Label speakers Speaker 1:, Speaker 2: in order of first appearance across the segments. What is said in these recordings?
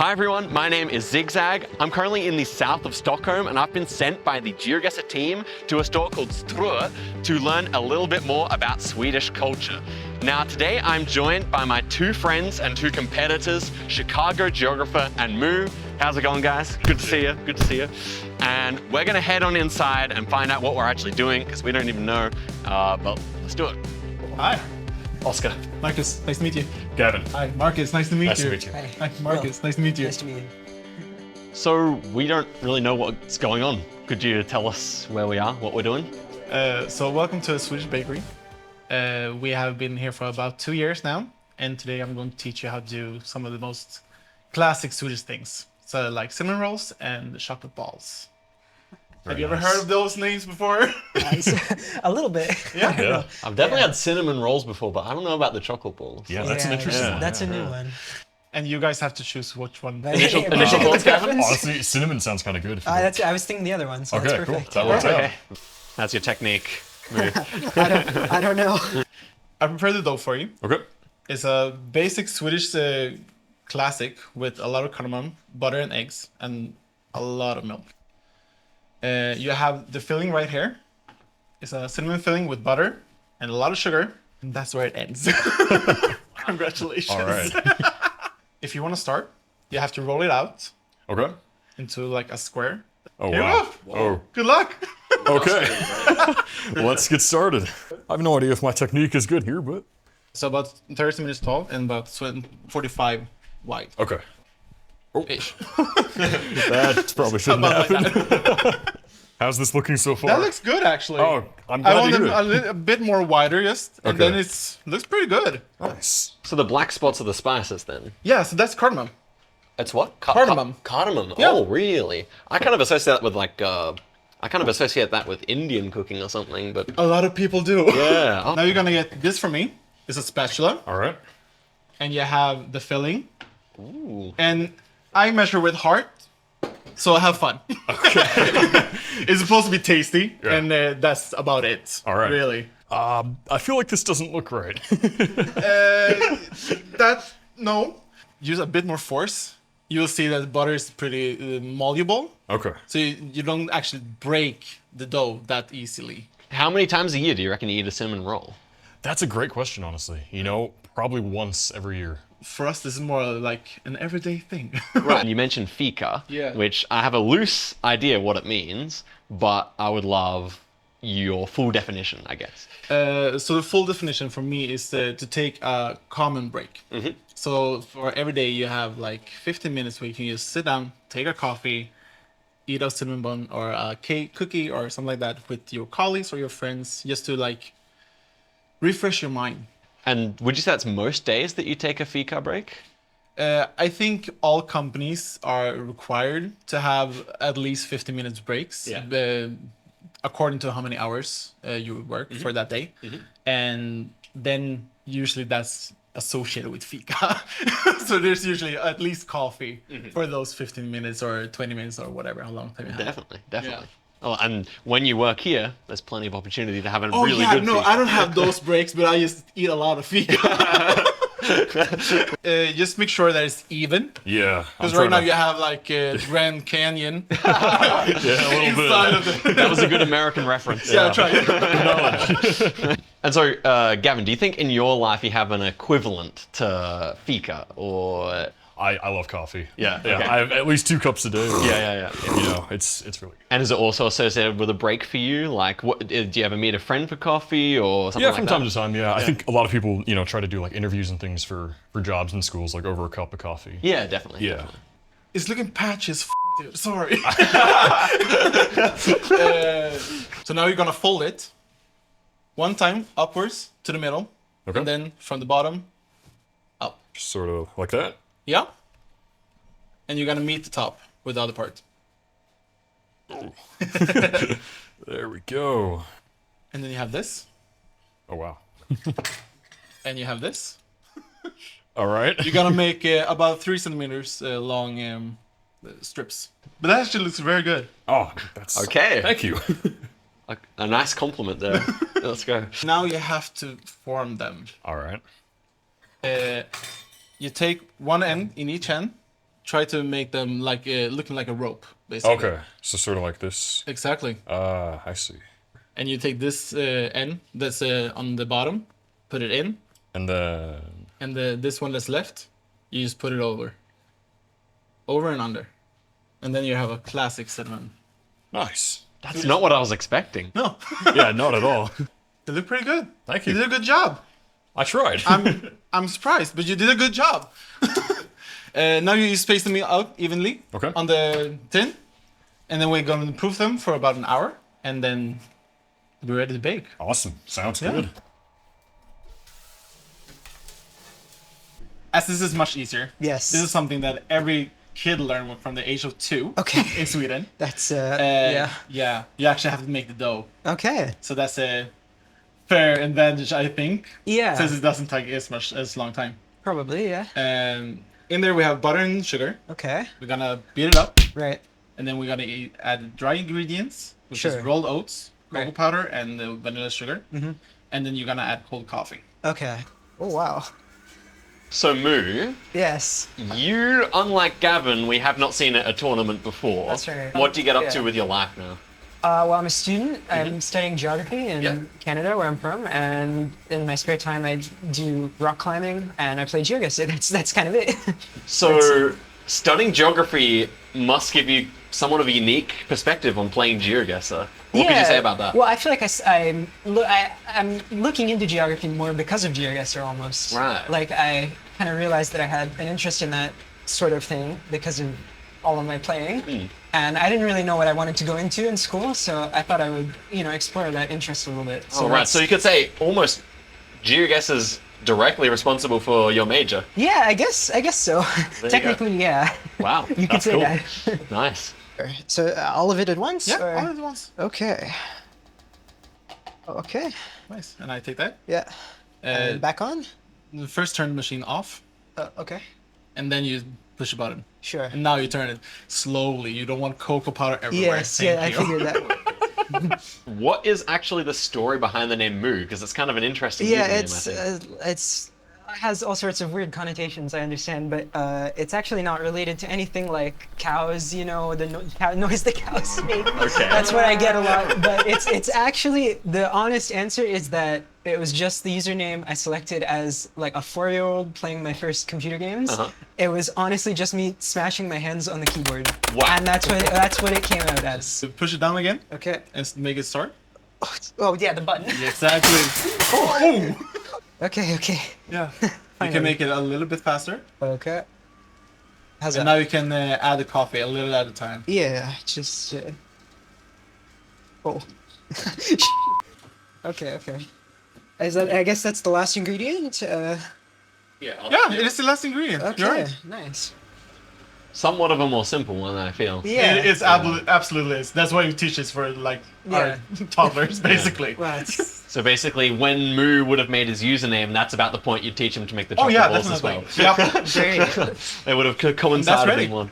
Speaker 1: Hi everyone, my name is Zigzag. I'm currently in the south of Stockholm and I've been sent by the GeoGuessr team to a store called Strö to learn a little bit more about Swedish culture. Now today I'm joined by my two friends and two competitors, Chicago geographer and Moo. How's it going, guys? Good to see you, good to see you. And we're gonna head on inside and find out what we're actually doing because we don't even know, but let's do it.
Speaker 2: Hi.
Speaker 3: Oscar.
Speaker 2: Marcus, nice to meet you.
Speaker 3: Gavin.
Speaker 2: Hi, Marcus, nice to meet you.
Speaker 3: Nice to meet you.
Speaker 2: Hi, Marcus, nice to meet you.
Speaker 4: Nice to meet you.
Speaker 1: So we don't really know what's going on. Could you tell us where we are, what we're doing?
Speaker 2: So welcome to a Swedish bakery. We have been here for about 2 years now, and today I'm going to teach you how to do some of the most classic Swedish things. So like cinnamon rolls and chocolate balls. Have you ever heard of those names before?
Speaker 4: A little bit.
Speaker 2: Yeah.
Speaker 1: I've definitely had cinnamon rolls before, but I don't know about the chocolate balls.
Speaker 3: Yeah, that's an interesting one.
Speaker 4: That's a new one.
Speaker 2: And you guys have to choose which one.
Speaker 1: Initial thoughts, Gavin?
Speaker 3: Honestly, cinnamon sounds kind of good.
Speaker 4: I was thinking the other one, so
Speaker 3: Okay,
Speaker 4: that's
Speaker 3: cool.
Speaker 4: perfect.
Speaker 3: That works out.
Speaker 1: Okay. That's your technique. Moo.
Speaker 4: I don't know.
Speaker 2: I prepared the dough for you.
Speaker 3: Okay.
Speaker 2: It's a basic Swedish classic with a lot of cardamom, butter and eggs, and a lot of milk. You have the filling right here. It's a cinnamon filling with butter and a lot of sugar. And that's where it ends. Congratulations.
Speaker 3: All right.
Speaker 2: If you want to start, you have to roll it out
Speaker 3: Okay.
Speaker 2: into like a square.
Speaker 3: Oh,
Speaker 2: Here you
Speaker 3: wow.
Speaker 2: go.
Speaker 3: Oh,
Speaker 2: Good luck.
Speaker 3: okay. Let's get started. I have no idea if my technique is good here, but...
Speaker 2: So about 30 minutes tall and about 45 wide.
Speaker 3: Okay. Oh,
Speaker 2: Ish.
Speaker 3: that probably shouldn't
Speaker 2: About like
Speaker 3: happen. How's this looking so far?
Speaker 2: That looks good, actually.
Speaker 3: Oh, I'm
Speaker 2: I
Speaker 3: glad
Speaker 2: want
Speaker 3: to
Speaker 2: them
Speaker 3: hear it.
Speaker 2: a bit more wider, just, and
Speaker 3: Okay.
Speaker 2: then looks pretty good.
Speaker 3: Nice.
Speaker 1: So the black spots are the spices then?
Speaker 2: Yeah, so that's cardamom.
Speaker 1: It's what?
Speaker 2: Cardamom.
Speaker 1: Cardamom.
Speaker 2: Yeah.
Speaker 1: Oh, really? I kind of associate that with like, I kind of associate that with Indian cooking or something, but
Speaker 2: A lot of people do.
Speaker 1: yeah. Oh.
Speaker 2: Now you're gonna get this from me. It's a spatula,
Speaker 3: All right.
Speaker 2: and you have the filling.
Speaker 1: Ooh.
Speaker 2: And I measure with heart, so have fun. Okay. It's supposed to be tasty,
Speaker 3: Yeah.
Speaker 2: and that's about it.
Speaker 3: All right.
Speaker 2: Really.
Speaker 3: I feel like this doesn't look right.
Speaker 2: No. Use a bit more force. You'll see that the butter is pretty malleable,
Speaker 3: Okay.
Speaker 2: so you don't actually break the dough that easily.
Speaker 1: How many times a year do you reckon you eat a cinnamon roll?
Speaker 3: That's a great question, honestly. You know, probably once every year.
Speaker 2: For us, this is more like an everyday thing.
Speaker 1: Right. You mentioned fika,
Speaker 2: Yeah.
Speaker 1: which I have a loose idea what it means, but I would love your full definition, I guess.
Speaker 2: So the full definition for me is to take a common break. So for every day you have like 15 minutes where you can just sit down, take a coffee, eat a cinnamon bun or a cake, cookie or something like that with your colleagues or your friends, just to like refresh your mind.
Speaker 1: And would you say that's most days that you take a fika break?
Speaker 2: I think all companies are required to have at least 50 minutes breaks.
Speaker 1: Yeah.
Speaker 2: According to how many hours you work for that day. And then usually that's associated with fika. So there's usually at least coffee for those 15 minutes or 20 minutes or whatever, how long time you have.
Speaker 1: Definitely. Oh, and when you work here, there's plenty of opportunity to have a
Speaker 2: Oh
Speaker 1: really
Speaker 2: yeah,
Speaker 1: good
Speaker 2: no,
Speaker 1: fika.
Speaker 2: I don't have those breaks, but I just eat a lot of fika. Just make sure that it's even.
Speaker 3: Yeah.
Speaker 2: Because right now you have like Grand Canyon
Speaker 3: Yeah, a little
Speaker 2: inside
Speaker 3: bit.
Speaker 2: of the...
Speaker 1: That was a good American reference.
Speaker 2: Yeah, try it.
Speaker 1: And so, Gavin, do you think in your life you have an equivalent to fika, or?
Speaker 3: I love coffee.
Speaker 1: Yeah,
Speaker 3: Yeah.
Speaker 1: okay.
Speaker 3: I have at least 2 cups a day.
Speaker 1: Yeah.
Speaker 3: You know, it's really good.
Speaker 1: And is it also associated with a break for you? Like, what do you ever meet a friend for coffee or something
Speaker 3: Yeah,
Speaker 1: like
Speaker 3: from
Speaker 1: that?
Speaker 3: time to time, yeah. I think a lot of people, you know, try to do like interviews and things for jobs in schools, like over a cup of coffee.
Speaker 1: Yeah, definitely.
Speaker 3: Yeah.
Speaker 1: Definitely.
Speaker 2: It's looking patchy as dude. Sorry. So now you're gonna fold it one time upwards to the middle,
Speaker 3: Okay.
Speaker 2: and then from the bottom up.
Speaker 3: Sort of like that.
Speaker 2: Yeah. And you're gonna meet the top with the other part,
Speaker 3: There we go.
Speaker 2: and then you have this,
Speaker 3: Oh, wow.
Speaker 2: and you have this.
Speaker 3: All right.
Speaker 2: You're gonna make about 3 centimeters long strips. But that actually looks very good.
Speaker 3: Oh, that's...
Speaker 1: Okay.
Speaker 3: Thank you.
Speaker 1: A nice compliment there. Let's go.
Speaker 2: Now you have to form them.
Speaker 3: All right.
Speaker 2: You take one end in each hand, try to make them like looking like a rope, basically.
Speaker 3: Okay, so sort of like this.
Speaker 2: Exactly.
Speaker 3: I see.
Speaker 2: And you take this end that's on the bottom, put it in,
Speaker 3: And then
Speaker 2: and this one that's left, you just put it over and under, and then you have a classic cinnamon.
Speaker 3: nice.
Speaker 1: That's not what I was expecting.
Speaker 2: No,
Speaker 3: Yeah, not at all.
Speaker 2: they look pretty good.
Speaker 3: Thank
Speaker 2: You
Speaker 3: you.
Speaker 2: did a good job.
Speaker 3: I tried.
Speaker 2: I'm surprised, but you did a good job. Now you space them out evenly
Speaker 3: Okay.
Speaker 2: on the tin, and then we're going to proof them for about an hour, and then we're ready to bake.
Speaker 3: Awesome. Sounds
Speaker 2: Yeah.
Speaker 3: good.
Speaker 2: As this is much easier.
Speaker 4: Yes.
Speaker 2: This is something that every kid learned from the age of 2
Speaker 4: Okay.
Speaker 2: in Sweden.
Speaker 4: That's
Speaker 2: Yeah.
Speaker 4: yeah.
Speaker 2: You actually have to make the dough.
Speaker 4: Okay.
Speaker 2: So that's a fair advantage, I think.
Speaker 4: Yeah.
Speaker 2: Since it doesn't take as long time.
Speaker 4: Probably, yeah.
Speaker 2: In there we have butter and sugar.
Speaker 4: Okay.
Speaker 2: We're gonna beat it up,
Speaker 4: Right.
Speaker 2: and then we're gonna add dry ingredients, which
Speaker 4: Sure.
Speaker 2: is rolled oats, cocoa
Speaker 4: Right.
Speaker 2: powder, and the vanilla sugar.
Speaker 4: Mhm.
Speaker 2: And then you're gonna add cold coffee.
Speaker 4: Okay. Oh wow.
Speaker 1: So Moo,
Speaker 4: Yes.
Speaker 1: you, unlike Gavin, we have not seen at a tournament before.
Speaker 4: That's right.
Speaker 1: What do you get up to
Speaker 4: Yeah.
Speaker 1: with your life now?
Speaker 4: Well, I'm a student. I'm studying geography in
Speaker 1: Yeah.
Speaker 4: Canada, where I'm from, and in my spare time, I do rock climbing and I play GeoGuessr. That's kind of it.
Speaker 1: So, studying geography must give you somewhat of a unique perspective on playing GeoGuessr. What could you say about that?
Speaker 4: Well, I feel like I'm looking into geography more because of GeoGuessr almost.
Speaker 1: Right.
Speaker 4: Like I kind of realized that I had an interest in that sort of thing because of all of my playing. And I didn't really know what I wanted to go into in school, so I thought I would, explore that interest a little bit. So
Speaker 1: All right, so you could say almost GeoGuessr's directly responsible for your major.
Speaker 4: yeah, I guess so.
Speaker 1: you
Speaker 4: Technically, yeah.
Speaker 1: Wow,
Speaker 4: You could
Speaker 1: that's
Speaker 4: say
Speaker 1: cool.
Speaker 4: that.
Speaker 1: Nice.
Speaker 4: So all of it at once?
Speaker 2: Yeah,
Speaker 4: or-
Speaker 2: all at once.
Speaker 4: Okay. Okay.
Speaker 2: Nice. And I take that.
Speaker 4: Yeah. And back on?
Speaker 2: First turn the machine off,
Speaker 4: Okay.
Speaker 2: and then you push a button.
Speaker 4: Sure.
Speaker 2: And now you turn it slowly. You don't want cocoa powder everywhere.
Speaker 4: Yes.
Speaker 2: Thank
Speaker 4: Yeah, I
Speaker 2: you.
Speaker 4: figured that.
Speaker 1: What is actually the story behind the name Moo? Because it's kind of an interesting
Speaker 4: Yeah,
Speaker 1: username, I think.
Speaker 4: it has all sorts of weird connotations, I understand, but it's actually not related to anything like cows. The cow noise the cows make.
Speaker 1: Okay.
Speaker 4: That's what I get a lot. But it's actually the honest answer is that it was just the username I selected as like a 4-year-old playing my first computer games.
Speaker 1: Uh-huh.
Speaker 4: It was honestly just me smashing my hands on the keyboard.
Speaker 1: Wow.
Speaker 4: And that's what it came out as.
Speaker 2: So push it down again
Speaker 4: Okay.
Speaker 2: and make it start.
Speaker 4: Oh yeah, the button.
Speaker 2: Exactly. Oh!
Speaker 4: Okay.
Speaker 2: Yeah. You can make it a little bit faster.
Speaker 4: Okay. How's
Speaker 2: And
Speaker 4: that?
Speaker 2: now you can add the coffee a little at a time.
Speaker 4: Yeah, just. Oh. Okay. I guess that's the last ingredient.
Speaker 1: Yeah,
Speaker 2: Yeah, it is the last ingredient.
Speaker 4: Okay.
Speaker 2: You're right.
Speaker 4: Nice.
Speaker 1: Somewhat of a more simple one, I feel.
Speaker 4: Yeah.
Speaker 2: It's absolutely is. That's why you teach this for like our toddlers, basically.
Speaker 4: Well, it's,
Speaker 1: So basically, when Moo would have made his username, that's about the point you'd teach him to make the
Speaker 2: Oh
Speaker 1: chocolate
Speaker 2: yeah,
Speaker 1: balls as well.
Speaker 2: definitely. Yep.
Speaker 4: there you go.
Speaker 1: They would have coincided
Speaker 2: ready.
Speaker 1: in one.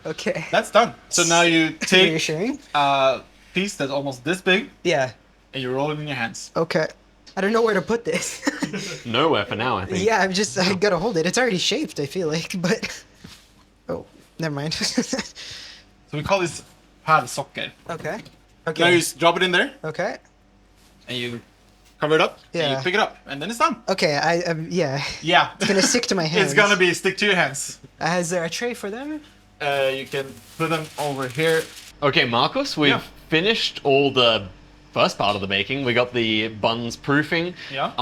Speaker 4: Okay.
Speaker 2: That's done. So now you take
Speaker 4: Reassuring.
Speaker 2: a piece that's almost this big
Speaker 4: Yeah.
Speaker 2: and you roll it in your hands.
Speaker 4: Okay. I don't know where to put this.
Speaker 1: Nowhere for now, I think.
Speaker 4: Yeah, I gotta hold it. It's already shaped, I feel like, but. Oh, never mind.
Speaker 2: So we call this pärlsocker.
Speaker 4: Okay.
Speaker 2: Now
Speaker 4: Okay.
Speaker 2: you just drop it in there
Speaker 4: Okay.
Speaker 2: and you cover it up. And
Speaker 4: Yeah.
Speaker 2: you pick it up and then it's done.
Speaker 4: Okay. Yeah.
Speaker 2: Yeah.
Speaker 4: It's gonna stick to my hands.
Speaker 2: It's gonna be stick to your hands.
Speaker 4: Is there a tray for them?
Speaker 2: You can put them over here.
Speaker 1: Okay, Marcus, we've
Speaker 2: Yeah.
Speaker 1: finished all the first part of the baking. We got the buns proofing.
Speaker 2: Yeah.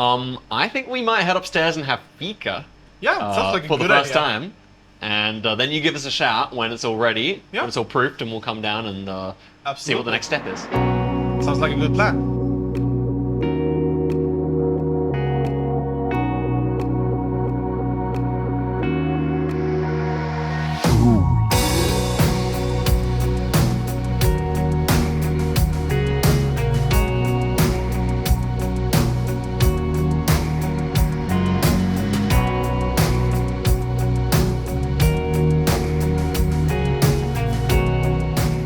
Speaker 1: I think we might head upstairs and have fika
Speaker 2: Yeah, sounds like a
Speaker 1: for the
Speaker 2: good
Speaker 1: first
Speaker 2: idea.
Speaker 1: time. And then you give us a shout when it's all ready,
Speaker 2: Yeah.
Speaker 1: when it's all proofed, and we'll come down and see what
Speaker 2: Absolutely.
Speaker 1: the next step is.
Speaker 2: Sounds like a good plan.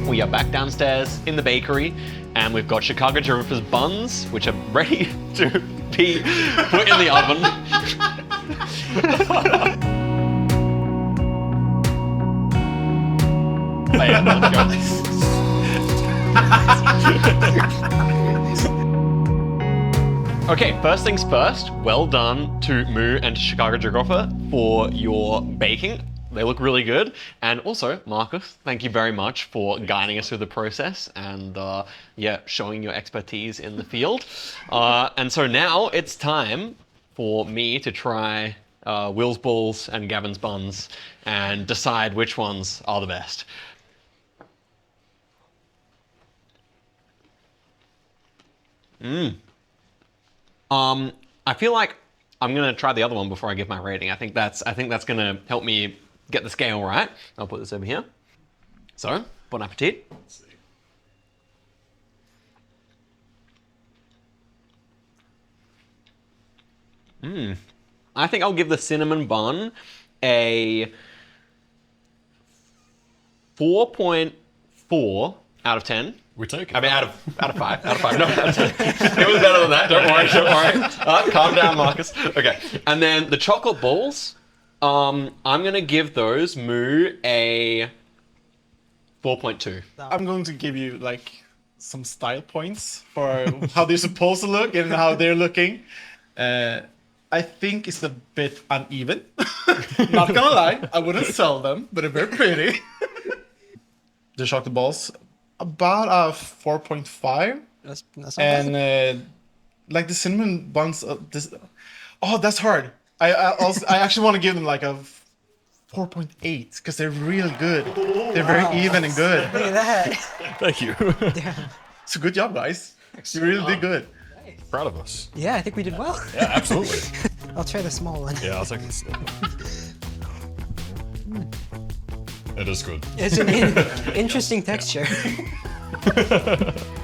Speaker 1: We are back downstairs in the bakery, and we've got Chicago Giraffe's buns, which are ready to be put in the oven. Yeah, let's go. Okay, first things first, well done to Moo and Chicago GeoGuessr for your baking. They look really good. And also, Marcus, thank you very much for guiding us through the process and yeah, showing your expertise in the field. And so now it's time for me to try Will's balls and Gavin's buns and decide which ones are the best. I feel like I'm gonna try the other one before I give my rating. I think that's gonna help me get the scale right. I'll put this over here. So, bon appetit. I think I'll give the cinnamon bun a 4.4 out of 10.
Speaker 3: We take it.
Speaker 1: I mean, out of 5. Out of 5. No, out of 10. It was better than that. Don't worry. Don't worry. Calm down, Marcus. Okay. And then the chocolate balls, I'm gonna give those Moo a 4.2.
Speaker 2: I'm going to give you like some style points for how they're supposed to look and how they're looking. I think it's a bit uneven. Not gonna lie, I wouldn't sell them, but they're very pretty. The chocolate balls, about a 4.5.
Speaker 4: That's not bad.
Speaker 2: And like the cinnamon buns, that's hard. I actually want to give them like a 4.8 because they're really good. They're very even and good.
Speaker 4: Look at that.
Speaker 3: Thank you.
Speaker 2: It's a good job, guys. You really did good.
Speaker 3: Proud of us.
Speaker 4: Yeah, I think we did well.
Speaker 3: Yeah, absolutely.
Speaker 4: I'll try the small one.
Speaker 3: Yeah, I'll take this. It is good.
Speaker 4: It's an interesting texture.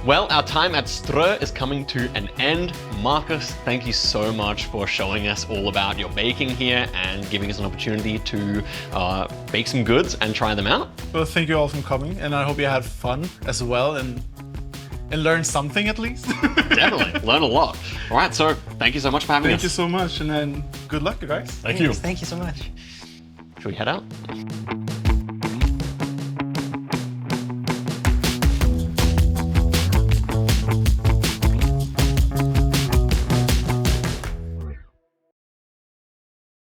Speaker 1: Well, our time at Strö is coming to an end. Marcus, thank you so much for showing us all about your baking here and giving us an opportunity to bake some goods and try them out.
Speaker 2: Well, thank you all for coming, and I hope you had fun as well and learned something at least.
Speaker 1: Definitely, learn a lot. All right, so thank you so much for having us.
Speaker 2: Thank you so much, and then good luck, you guys.
Speaker 3: Thank you.
Speaker 4: Thank you so much.
Speaker 1: Should we head out?